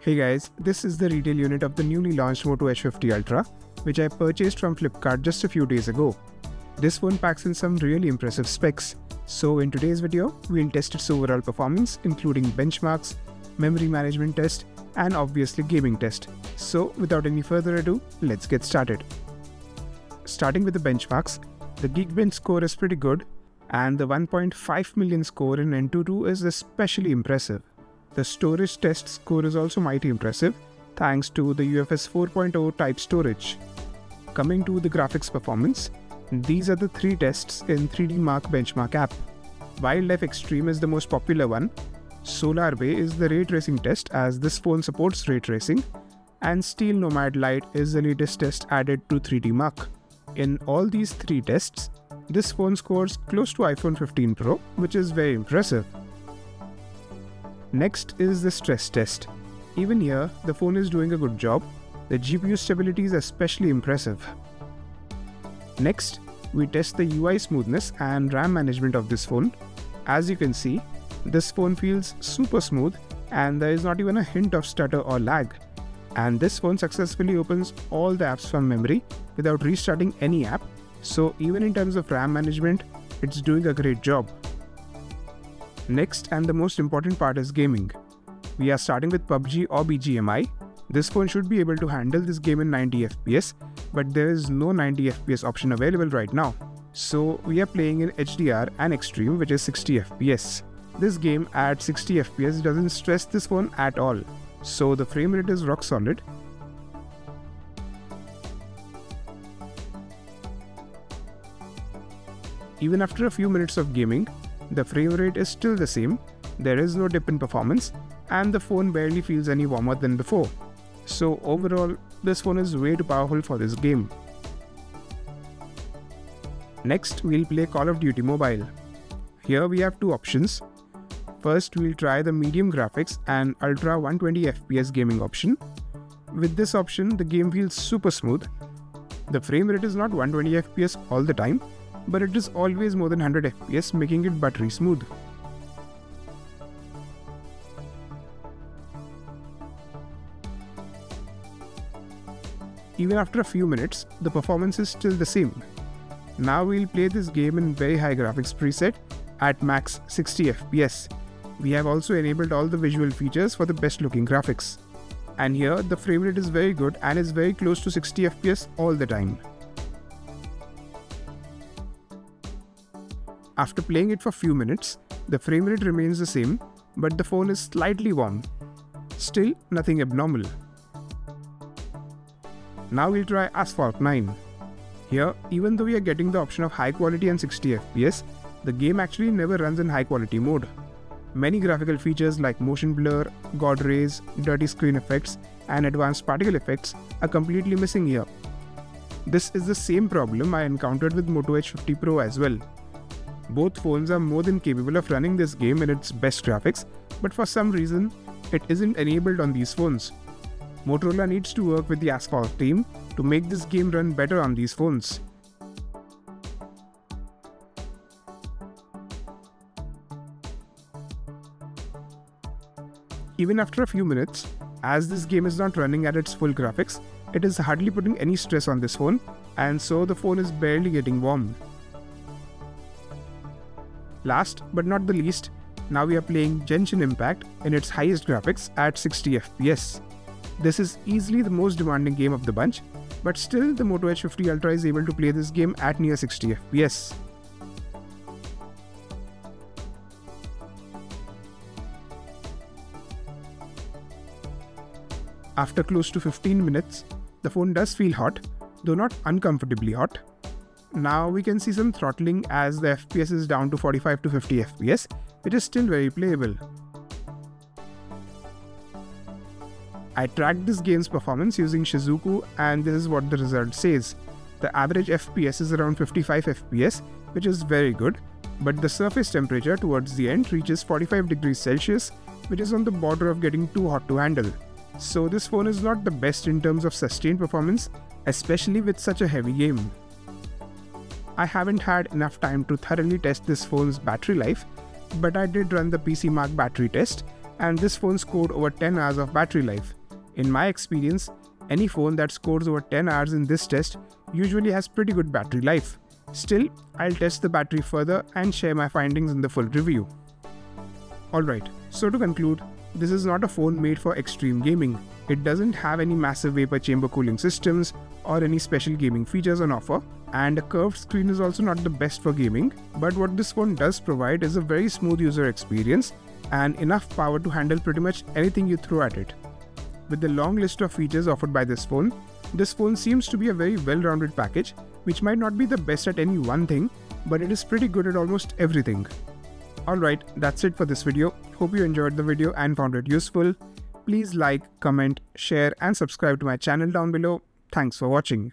Hey guys, this is the retail unit of the newly launched Moto H50 Ultra, which I purchased from Flipkart just a few days ago. This phone packs in some really impressive specs, so in today's video, we'll test its overall performance including benchmarks, memory management test, and obviously gaming test. So without any further ado, let's get started. Starting with the benchmarks, the Geekbench score is pretty good, and the 1.5 million score in Antutu is especially impressive. The storage test score is also mighty impressive, thanks to the UFS 4.0 type storage. Coming to the graphics performance, these are the three tests in 3D Mark benchmark app. Wildlife Extreme is the most popular one, Solar Bay is the ray tracing test as this phone supports ray tracing, and Steel Nomad Lite is the latest test added to 3D Mark. In all these three tests, this phone scores close to iPhone 15 Pro, which is very impressive. Next is the stress test. Even here, the phone is doing a good job. The GPU stability is especially impressive. Next, we test the UI smoothness and RAM management of this phone. As you can see, this phone feels super smooth and there is not even a hint of stutter or lag. And this phone successfully opens all the apps from memory without restarting any app. So even in terms of RAM management, it's doing a great job. Next and the most important part is gaming. We are starting with PUBG or BGMI. This phone should be able to handle this game in 90 FPS, but there is no 90 FPS option available right now. So we are playing in HDR and Extreme, which is 60 FPS. This game at 60 FPS doesn't stress this phone at all, so the frame rate is rock solid. Even after a few minutes of gaming, the frame rate is still the same, there is no dip in performance, and the phone barely feels any warmer than before. So overall, this phone is way too powerful for this game. Next, we'll play Call of Duty Mobile. Here we have two options. First, we'll try the medium graphics and Ultra 120 FPS gaming option. With this option, the game feels super smooth. The frame rate is not 120 FPS all the time, but it is always more than 100 FPS, making it buttery smooth. Even after a few minutes, the performance is still the same. Now we'll play this game in very high graphics preset at max 60 FPS. We have also enabled all the visual features for the best looking graphics. And here the frame rate is very good and is very close to 60 FPS all the time. After playing it for few minutes, the frame rate remains the same, but the phone is slightly warm. Still nothing abnormal. Now we'll try Asphalt 9. Here, even though we are getting the option of high quality and 60 FPS, the game actually never runs in high quality mode. Many graphical features like motion blur, God rays, dirty screen effects, and advanced particle effects are completely missing here. This is the same problem I encountered with Moto H50 Pro as well. Both phones are more than capable of running this game in its best graphics, but for some reason, it isn't enabled on these phones. Motorola needs to work with the Asphalt team to make this game run better on these phones. Even after a few minutes, as this game is not running at its full graphics, it is hardly putting any stress on this phone, and so the phone is barely getting warm. Last but not the least, now we are playing Genshin Impact in its highest graphics at 60 FPS. This is easily the most demanding game of the bunch, but still the Moto H50 Ultra is able to play this game at near 60 FPS. After close to 15 minutes, the phone does feel hot, though not uncomfortably hot. Now we can see some throttling as the FPS is down to 45 to 50 FPS, which is still very playable. I tracked this game's performance using Shizuku and this is what the result says. The average FPS is around 55 FPS, which is very good, but the surface temperature towards the end reaches 45 degrees Celsius, which is on the border of getting too hot to handle. So this phone is not the best in terms of sustained performance, especially with such a heavy game. I haven't had enough time to thoroughly test this phone's battery life, but I did run the PC Mark battery test and this phone scored over 10 hours of battery life. In my experience, any phone that scores over 10 hours in this test usually has pretty good battery life. Still, I'll test the battery further and share my findings in the full review. Alright, so to conclude, this is not a phone made for extreme gaming. It doesn't have any massive vapor chamber cooling systems or any special gaming features on offer, and a curved screen is also not the best for gaming, but what this phone does provide is a very smooth user experience and enough power to handle pretty much anything you throw at it. With the long list of features offered by this phone seems to be a very well-rounded package, which might not be the best at any one thing, but it is pretty good at almost everything. Alright, that's it for this video. Hope you enjoyed the video and found it useful. Please like, comment, share and subscribe to my channel down below. Thanks for watching.